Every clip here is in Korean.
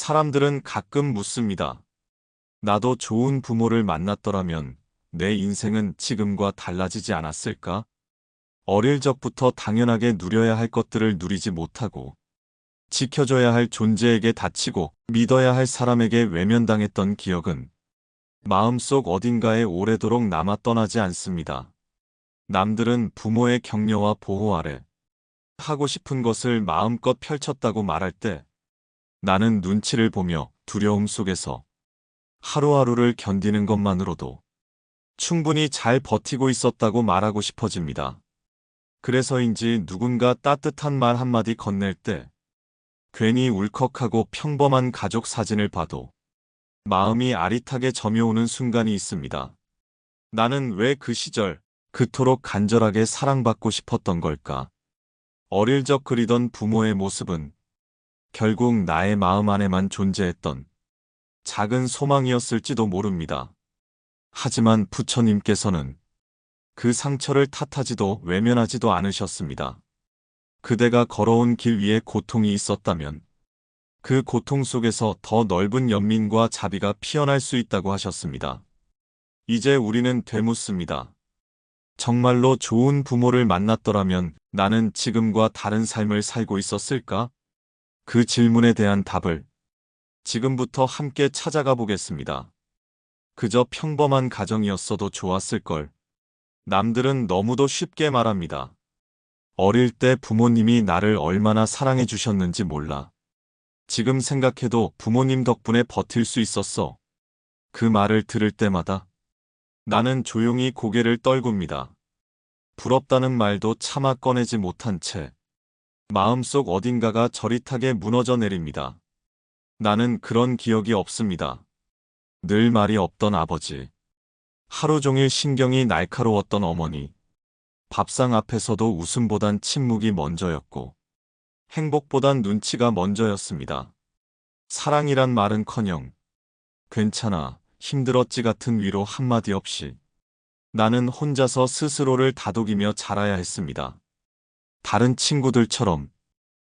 사람들은 가끔 묻습니다. 나도 좋은 부모를 만났더라면 내 인생은 지금과 달라지지 않았을까? 어릴 적부터 당연하게 누려야 할 것들을 누리지 못하고 지켜줘야 할 존재에게 다치고 믿어야 할 사람에게 외면당했던 기억은 마음속 어딘가에 오래도록 남아 떠나지 않습니다. 남들은 부모의 격려와 보호 아래 하고 싶은 것을 마음껏 펼쳤다고 말할 때 나는 눈치를 보며 두려움 속에서 하루하루를 견디는 것만으로도 충분히 잘 버티고 있었다고 말하고 싶어집니다. 그래서인지 누군가 따뜻한 말 한마디 건넬 때 괜히 울컥하고 평범한 가족 사진을 봐도 마음이 아릿하게 저며오는 순간이 있습니다. 나는 왜 그 시절 그토록 간절하게 사랑받고 싶었던 걸까? 어릴 적 그리던 부모의 모습은 결국 나의 마음 안에만 존재했던 작은 소망이었을지도 모릅니다. 하지만 부처님께서는 그 상처를 탓하지도 외면하지도 않으셨습니다. 그대가 걸어온 길 위에 고통이 있었다면 그 고통 속에서 더 넓은 연민과 자비가 피어날 수 있다고 하셨습니다. 이제 우리는 되묻습니다. 정말로 좋은 부모를 만났더라면 나는 지금과 다른 삶을 살고 있었을까? 그 질문에 대한 답을 지금부터 함께 찾아가 보겠습니다. 그저 평범한 가정이었어도 좋았을걸. 남들은 너무도 쉽게 말합니다. 어릴 때 부모님이 나를 얼마나 사랑해 주셨는지 몰라. 지금 생각해도 부모님 덕분에 버틸 수 있었어. 그 말을 들을 때마다 나는 조용히 고개를 떨굽니다. 부럽다는 말도 차마 꺼내지 못한 채 마음속 어딘가가 저릿하게 무너져 내립니다. 나는 그런 기억이 없습니다. 늘 말이 없던 아버지. 하루 종일 신경이 날카로웠던 어머니. 밥상 앞에서도 웃음보단 침묵이 먼저였고 행복보단 눈치가 먼저였습니다. 사랑이란 말은커녕 괜찮아, 힘들었지 같은 위로 한마디 없이 나는 혼자서 스스로를 다독이며 자라야 했습니다. 다른 친구들처럼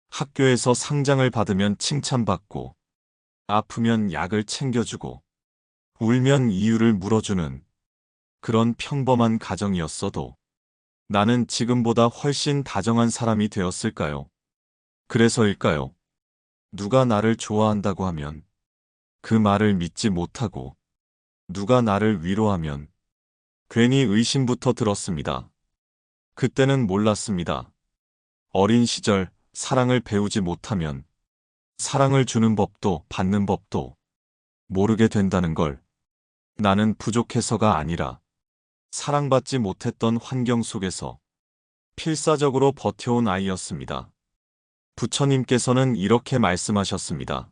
학교에서 상장을 받으면 칭찬받고 아프면 약을 챙겨주고 울면 이유를 물어주는 그런 평범한 가정이었어도 나는 지금보다 훨씬 다정한 사람이 되었을까요? 그래서일까요? 누가 나를 좋아한다고 하면 그 말을 믿지 못하고 누가 나를 위로하면 괜히 의심부터 들었습니다. 그때는 몰랐습니다. 어린 시절 사랑을 배우지 못하면 사랑을 주는 법도 받는 법도 모르게 된다는 걸. 나는 부족해서가 아니라 사랑받지 못했던 환경 속에서 필사적으로 버텨온 아이였습니다. 부처님께서는 이렇게 말씀하셨습니다.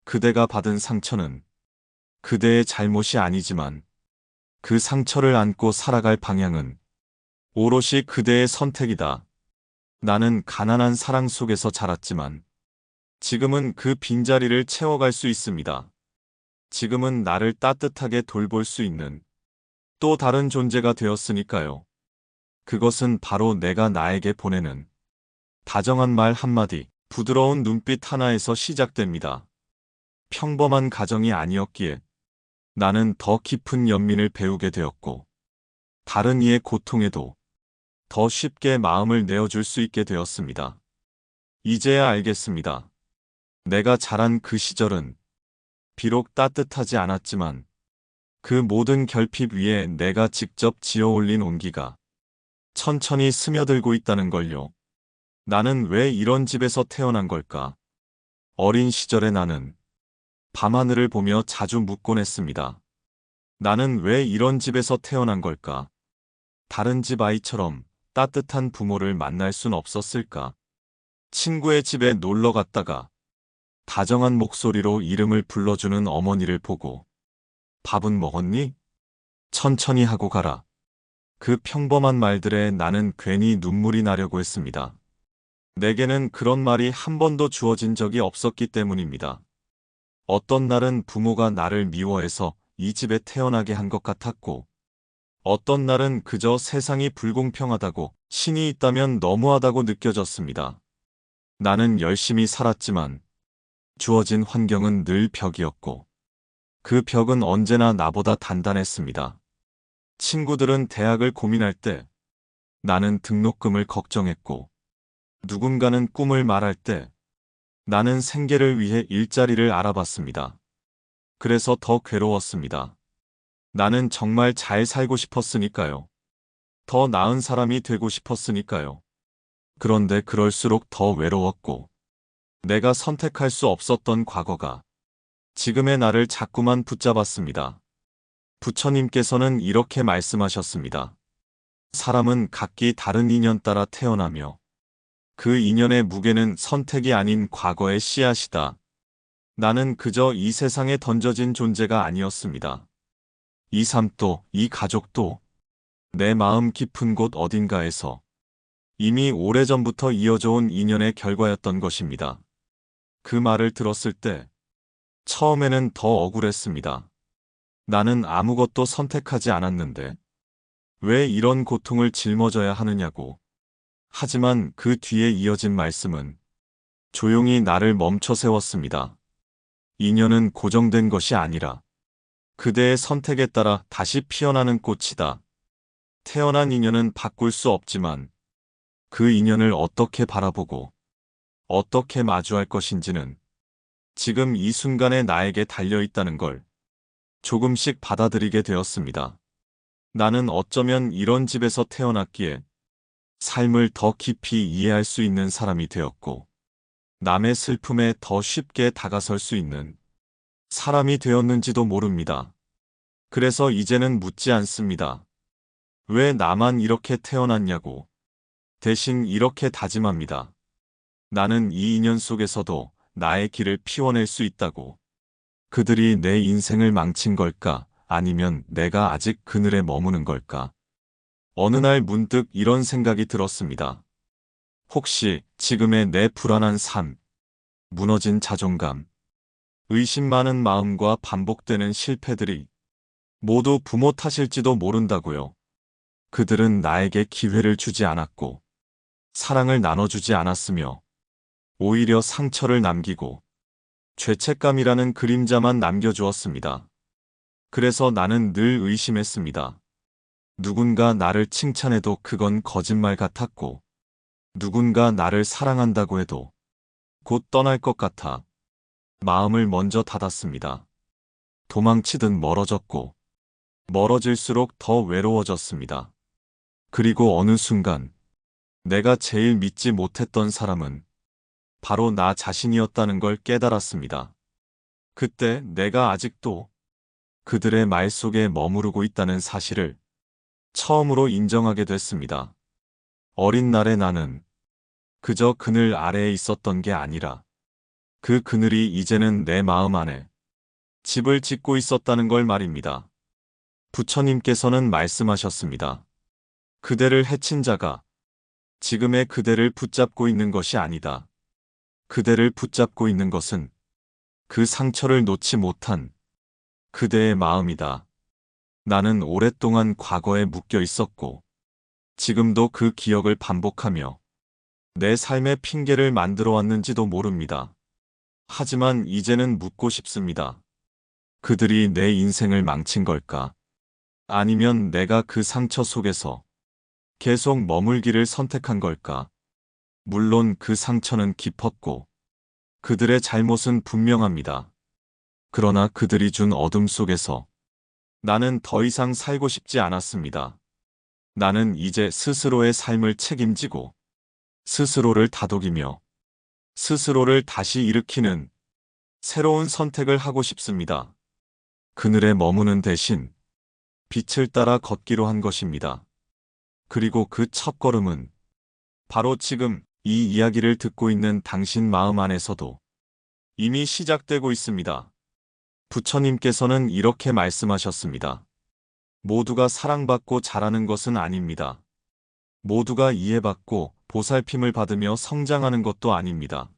그대가 받은 상처는 그대의 잘못이 아니지만 그 상처를 안고 살아갈 방향은 오롯이 그대의 선택이다. 나는 가난한 사랑 속에서 자랐지만 지금은 그 빈자리를 채워갈 수 있습니다. 지금은 나를 따뜻하게 돌볼 수 있는 또 다른 존재가 되었으니까요. 그것은 바로 내가 나에게 보내는 다정한 말 한마디, 부드러운 눈빛 하나에서 시작됩니다. 평범한 가정이 아니었기에 나는 더 깊은 연민을 배우게 되었고 다른 이의 고통에도 더 쉽게 마음을 내어줄 수 있게 되었습니다. 이제야 알겠습니다. 내가 자란 그 시절은 비록 따뜻하지 않았지만 그 모든 결핍 위에 내가 직접 지어 올린 온기가 천천히 스며들고 있다는 걸요. 나는 왜 이런 집에서 태어난 걸까? 어린 시절의 나는 밤하늘을 보며 자주 묻곤 했습니다. 나는 왜 이런 집에서 태어난 걸까? 다른 집 아이처럼 따뜻한 부모를 만날 순 없었을까? 친구의 집에 놀러 갔다가 다정한 목소리로 이름을 불러주는 어머니를 보고 밥은 먹었니? 천천히 하고 가라. 그 평범한 말들에 나는 괜히 눈물이 나려고 했습니다. 내게는 그런 말이 한 번도 주어진 적이 없었기 때문입니다. 어떤 날은 부모가 나를 미워해서 이 집에 태어나게 한 것 같았고, 어떤 날은 그저 세상이 불공평하다고 신이 있다면 너무하다고 느껴졌습니다. 나는 열심히 살았지만 주어진 환경은 늘 벽이었고, 그 벽은 언제나 나보다 단단했습니다. 친구들은 대학을 고민할 때, 나는 등록금을 걱정했고, 누군가는 꿈을 말할 때, 나는 생계를 위해 일자리를 알아봤습니다. 그래서 더 괴로웠습니다. 나는 정말 잘 살고 싶었으니까요. 더 나은 사람이 되고 싶었으니까요. 그런데 그럴수록 더 외로웠고, 내가 선택할 수 없었던 과거가 지금의 나를 자꾸만 붙잡았습니다. 부처님께서는 이렇게 말씀하셨습니다. 사람은 각기 다른 인연 따라 태어나며 그 인연의 무게는 선택이 아닌 과거의 씨앗이다. 나는 그저 이 세상에 던져진 존재가 아니었습니다. 이 삶도, 이 가족도 내 마음 깊은 곳 어딘가에서 이미 오래전부터 이어져 온 인연의 결과였던 것입니다. 그 말을 들었을 때 처음에는 더 억울했습니다. 나는 아무것도 선택하지 않았는데 왜 이런 고통을 짊어져야 하느냐고. 하지만 그 뒤에 이어진 말씀은 조용히 나를 멈춰 세웠습니다. 인연은 고정된 것이 아니라 그대의 선택에 따라 다시 피어나는 꽃이다. 태어난 인연은 바꿀 수 없지만 그 인연을 어떻게 바라보고 어떻게 마주할 것인지는 지금 이 순간에 나에게 달려있다는 걸 조금씩 받아들이게 되었습니다. 나는 어쩌면 이런 집에서 태어났기에 삶을 더 깊이 이해할 수 있는 사람이 되었고, 남의 슬픔에 더 쉽게 다가설 수 있는 사람이 되었는지도 모릅니다. 그래서 이제는 묻지 않습니다. 왜 나만 이렇게 태어났냐고. 대신 이렇게 다짐합니다. 나는 이 인연 속에서도 나의 길을 피워낼 수 있다고. 그들이 내 인생을 망친 걸까? 아니면 내가 아직 그늘에 머무는 걸까? 어느 날 문득 이런 생각이 들었습니다. 혹시 지금의 내 불안한 삶, 무너진 자존감, 의심 많은 마음과 반복되는 실패들이 모두 부모 탓일지도 모른다고요. 그들은 나에게 기회를 주지 않았고, 사랑을 나눠주지 않았으며, 오히려 상처를 남기고, 죄책감이라는 그림자만 남겨주었습니다. 그래서 나는 늘 의심했습니다. 누군가 나를 칭찬해도 그건 거짓말 같았고, 누군가 나를 사랑한다고 해도 곧 떠날 것 같아 마음을 먼저 닫았습니다. 도망치듯 멀어졌고, 멀어질수록 더 외로워졌습니다. 그리고 어느 순간, 내가 제일 믿지 못했던 사람은 바로 나 자신이었다는 걸 깨달았습니다. 그때 내가 아직도 그들의 말 속에 머무르고 있다는 사실을 처음으로 인정하게 됐습니다. 어린 날의 나는 그저 그늘 아래에 있었던 게 아니라 그 그늘이 이제는 내 마음 안에 집을 짓고 있었다는 걸 말입니다. 부처님께서는 말씀하셨습니다. 그대를 해친 자가 지금의 그대를 붙잡고 있는 것이 아니다. 그대를 붙잡고 있는 것은 그 상처를 놓지 못한 그대의 마음이다. 나는 오랫동안 과거에 묶여 있었고, 지금도 그 기억을 반복하며 내 삶의 핑계를 만들어 왔는지도 모릅니다. 하지만 이제는 묻고 싶습니다. 그들이 내 인생을 망친 걸까? 아니면 내가 그 상처 속에서 계속 머물기를 선택한 걸까? 물론 그 상처는 깊었고, 그들의 잘못은 분명합니다. 그러나 그들이 준 어둠 속에서 나는 더 이상 살고 싶지 않았습니다. 나는 이제 스스로의 삶을 책임지고, 스스로를 다독이며, 스스로를 다시 일으키는 새로운 선택을 하고 싶습니다. 그늘에 머무는 대신 빛을 따라 걷기로 한 것입니다. 그리고 그 첫걸음은 바로 지금 이 이야기를 듣고 있는 당신 마음 안에서도 이미 시작되고 있습니다. 부처님께서는 이렇게 말씀하셨습니다. 모두가 사랑받고 자라는 것은 아닙니다. 모두가 이해받고 보살핌을 받으며 성장하는 것도 아닙니다.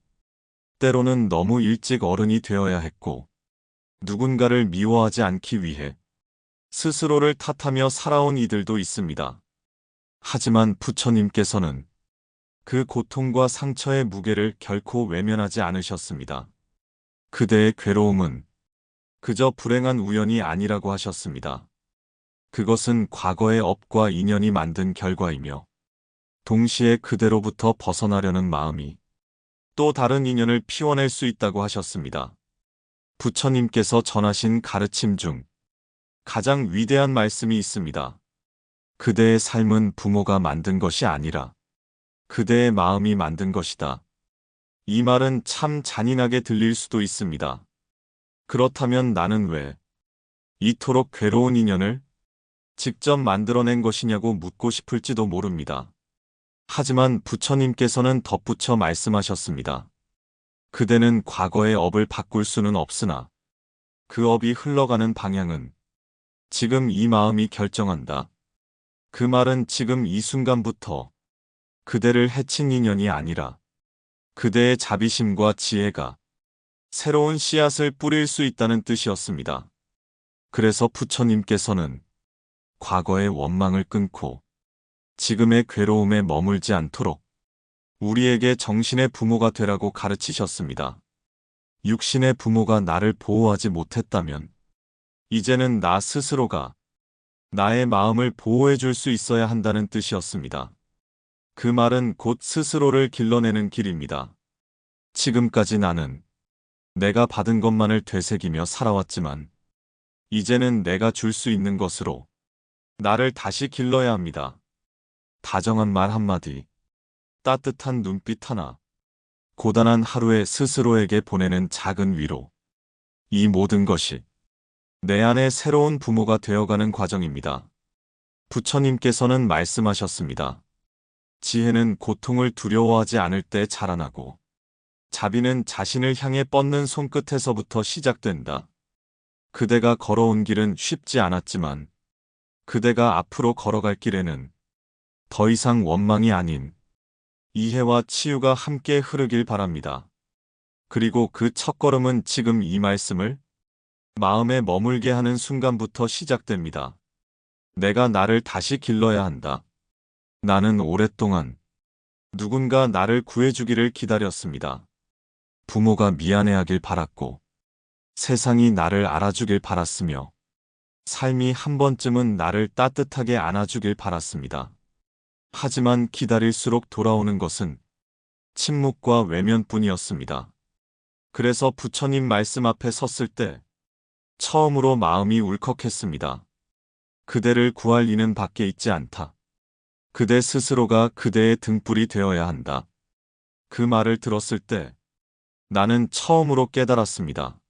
때로는 너무 일찍 어른이 되어야 했고, 누군가를 미워하지 않기 위해 스스로를 탓하며 살아온 이들도 있습니다. 하지만 부처님께서는 그 고통과 상처의 무게를 결코 외면하지 않으셨습니다. 그대의 괴로움은 그저 불행한 우연이 아니라고 하셨습니다. 그것은 과거의 업과 인연이 만든 결과이며 동시에 그대로부터 벗어나려는 마음이 또 다른 인연을 피워낼 수 있다고 하셨습니다. 부처님께서 전하신 가르침 중 가장 위대한 말씀이 있습니다. 그대의 삶은 부모가 만든 것이 아니라 그대의 마음이 만든 것이다. 이 말은 참 잔인하게 들릴 수도 있습니다. 그렇다면 나는 왜 이토록 괴로운 인연을 직접 만들어낸 것이냐고 묻고 싶을지도 모릅니다. 하지만 부처님께서는 덧붙여 말씀하셨습니다. 그대는 과거의 업을 바꿀 수는 없으나 그 업이 흘러가는 방향은 지금 이 마음이 결정한다. 그 말은 지금 이 순간부터 그대를 해친 인연이 아니라 그대의 자비심과 지혜가 새로운 씨앗을 뿌릴 수 있다는 뜻이었습니다. 그래서 부처님께서는 과거의 원망을 끊고 지금의 괴로움에 머물지 않도록 우리에게 정신의 부모가 되라고 가르치셨습니다. 육신의 부모가 나를 보호하지 못했다면 이제는 나 스스로가 나의 마음을 보호해 줄 수 있어야 한다는 뜻이었습니다. 그 말은 곧 스스로를 길러내는 길입니다. 지금까지 나는 내가 받은 것만을 되새기며 살아왔지만 이제는 내가 줄 수 있는 것으로 나를 다시 길러야 합니다. 다정한 말 한마디, 따뜻한 눈빛 하나, 고단한 하루에 스스로에게 보내는 작은 위로. 이 모든 것이 내 안에 새로운 부모가 되어가는 과정입니다. 부처님께서는 말씀하셨습니다. 지혜는 고통을 두려워하지 않을 때 자라나고 자비는 자신을 향해 뻗는 손끝에서부터 시작된다. 그대가 걸어온 길은 쉽지 않았지만 그대가 앞으로 걸어갈 길에는 더 이상 원망이 아닌 이해와 치유가 함께 흐르길 바랍니다. 그리고 그 첫걸음은 지금 이 말씀을 마음에 머물게 하는 순간부터 시작됩니다. 내가 나를 다시 길러야 한다. 나는 오랫동안 누군가 나를 구해주기를 기다렸습니다. 부모가 미안해하길 바랐고 세상이 나를 알아주길 바랐으며 삶이 한 번쯤은 나를 따뜻하게 안아주길 바랐습니다. 하지만 기다릴수록 돌아오는 것은 침묵과 외면뿐이었습니다. 그래서 부처님 말씀 앞에 섰을 때 처음으로 마음이 울컥했습니다. 그대를 구할 이는 밖에 있지 않다. 그대 스스로가 그대의 등불이 되어야 한다. 그 말을 들었을 때 나는 처음으로 깨달았습니다.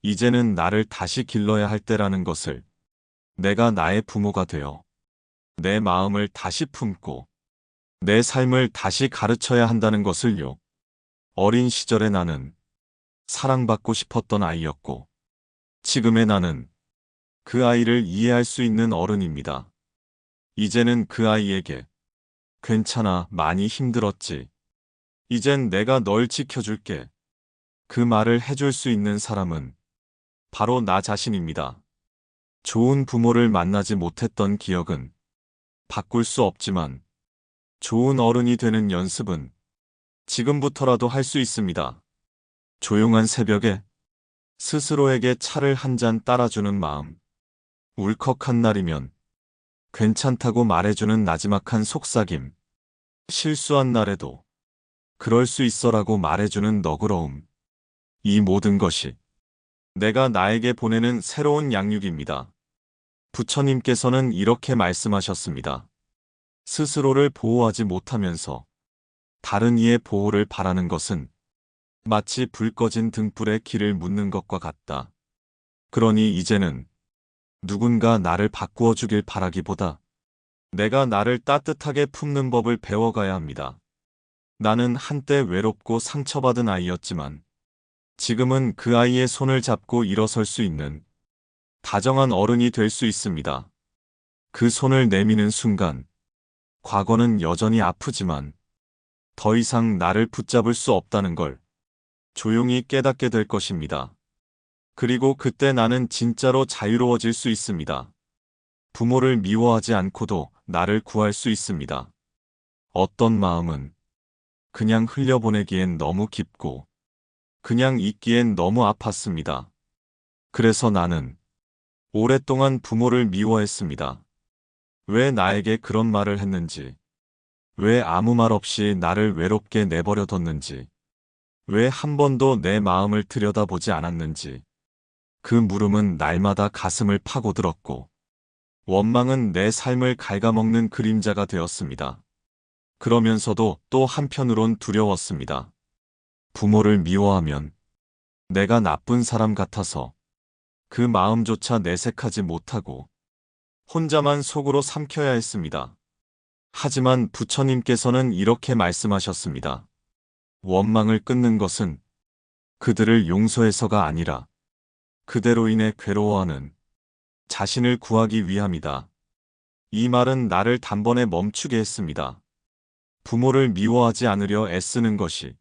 이제는 나를 다시 길러야 할 때라는 것을. 내가 나의 부모가 되어 내 마음을 다시 품고 내 삶을 다시 가르쳐야 한다는 것을요. 어린 시절의 나는 사랑받고 싶었던 아이였고 지금의 나는 그 아이를 이해할 수 있는 어른입니다. 이제는 그 아이에게 괜찮아, 많이 힘들었지. 이젠 내가 널 지켜줄게. 그 말을 해줄 수 있는 사람은 바로 나 자신입니다. 좋은 부모를 만나지 못했던 기억은 바꿀 수 없지만 좋은 어른이 되는 연습은 지금부터라도 할 수 있습니다. 조용한 새벽에 스스로에게 차를 한 잔 따라주는 마음. 울컥한 날이면 괜찮다고 말해주는 나지막한 속삭임. 실수한 날에도 그럴 수 있어라고 말해주는 너그러움. 이 모든 것이 내가 나에게 보내는 새로운 양육입니다. 부처님께서는 이렇게 말씀하셨습니다. 스스로를 보호하지 못하면서 다른 이의 보호를 바라는 것은 마치 불 꺼진 등불에 길을 묻는 것과 같다. 그러니 이제는 누군가 나를 바꾸어 주길 바라기보다 내가 나를 따뜻하게 품는 법을 배워가야 합니다. 나는 한때 외롭고 상처받은 아이였지만 지금은 그 아이의 손을 잡고 일어설 수 있는 다정한 어른이 될 수 있습니다. 그 손을 내미는 순간 과거는 여전히 아프지만 더 이상 나를 붙잡을 수 없다는 걸 조용히 깨닫게 될 것입니다. 그리고 그때 나는 진짜로 자유로워질 수 있습니다. 부모를 미워하지 않고도 나를 구할 수 있습니다. 어떤 마음은 그냥 흘려보내기엔 너무 깊고 그냥 있기엔 너무 아팠습니다. 그래서 나는 오랫동안 부모를 미워했습니다. 왜 나에게 그런 말을 했는지, 왜 아무 말 없이 나를 외롭게 내버려뒀는지, 왜 한 번도 내 마음을 들여다보지 않았는지, 그 물음은 날마다 가슴을 파고들었고, 원망은 내 삶을 갉아먹는 그림자가 되었습니다. 그러면서도 또 한편으론 두려웠습니다. 부모를 미워하면 내가 나쁜 사람 같아서 그 마음조차 내색하지 못하고 혼자만 속으로 삼켜야 했습니다. 하지만 부처님께서는 이렇게 말씀하셨습니다. 원망을 끊는 것은 그들을 용서해서가 아니라 그대로 인해 괴로워하는 자신을 구하기 위함이다. 이 말은 나를 단번에 멈추게 했습니다. 부모를 미워하지 않으려 애쓰는 것이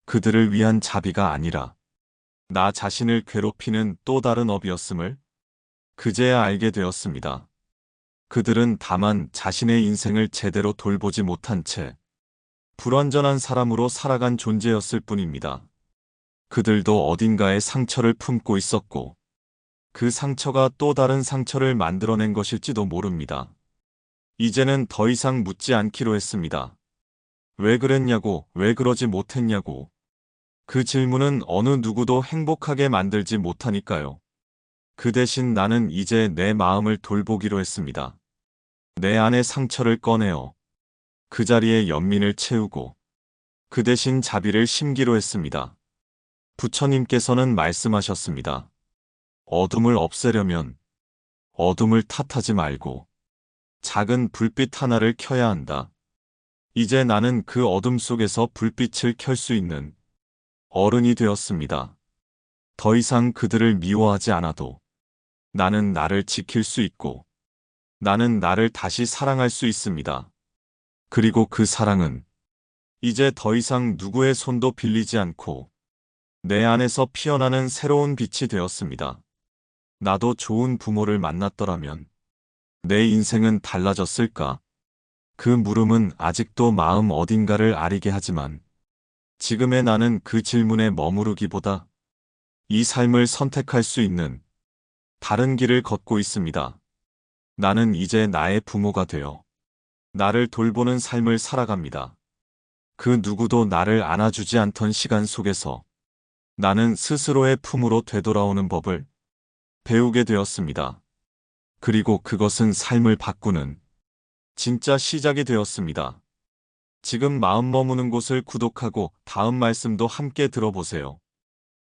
그들을 위한 자비가 아니라 나 자신을 괴롭히는 또 다른 업이었음을 그제야 알게 되었습니다. 그들은 다만 자신의 인생을 제대로 돌보지 못한 채 불완전한 사람으로 살아간 존재였을 뿐입니다. 그들도 어딘가에 상처를 품고 있었고 그 상처가 또 다른 상처를 만들어낸 것일지도 모릅니다. 이제는 더 이상 묻지 않기로 했습니다. 왜 그랬냐고, 왜 그러지 못했냐고. 그 질문은 어느 누구도 행복하게 만들지 못하니까요. 그 대신 나는 이제 내 마음을 돌보기로 했습니다. 내 안의 상처를 꺼내어 그 자리에 연민을 채우고 그 대신 자비를 심기로 했습니다. 부처님께서는 말씀하셨습니다. 어둠을 없애려면 어둠을 탓하지 말고 작은 불빛 하나를 켜야 한다. 이제 나는 그 어둠 속에서 불빛을 켤 수 있는 어른이 되었습니다. 더 이상 그들을 미워하지 않아도 나는 나를 지킬 수 있고 나는 나를 다시 사랑할 수 있습니다. 그리고 그 사랑은 이제 더 이상 누구의 손도 빌리지 않고 내 안에서 피어나는 새로운 빛이 되었습니다. 나도 좋은 부모를 만났더라면 내 인생은 달라졌을까? 그 물음은 아직도 마음 어딘가를 아리게 하지만 지금의 나는 그 질문에 머무르기보다 이 삶을 선택할 수 있는 다른 길을 걷고 있습니다. 나는 이제 나의 부모가 되어 나를 돌보는 삶을 살아갑니다. 그 누구도 나를 안아주지 않던 시간 속에서 나는 스스로의 품으로 되돌아오는 법을 배우게 되었습니다. 그리고 그것은 삶을 바꾸는 진짜 시작이 되었습니다. 지금 마음 머무는 곳을 구독하고 다음 말씀도 함께 들어보세요.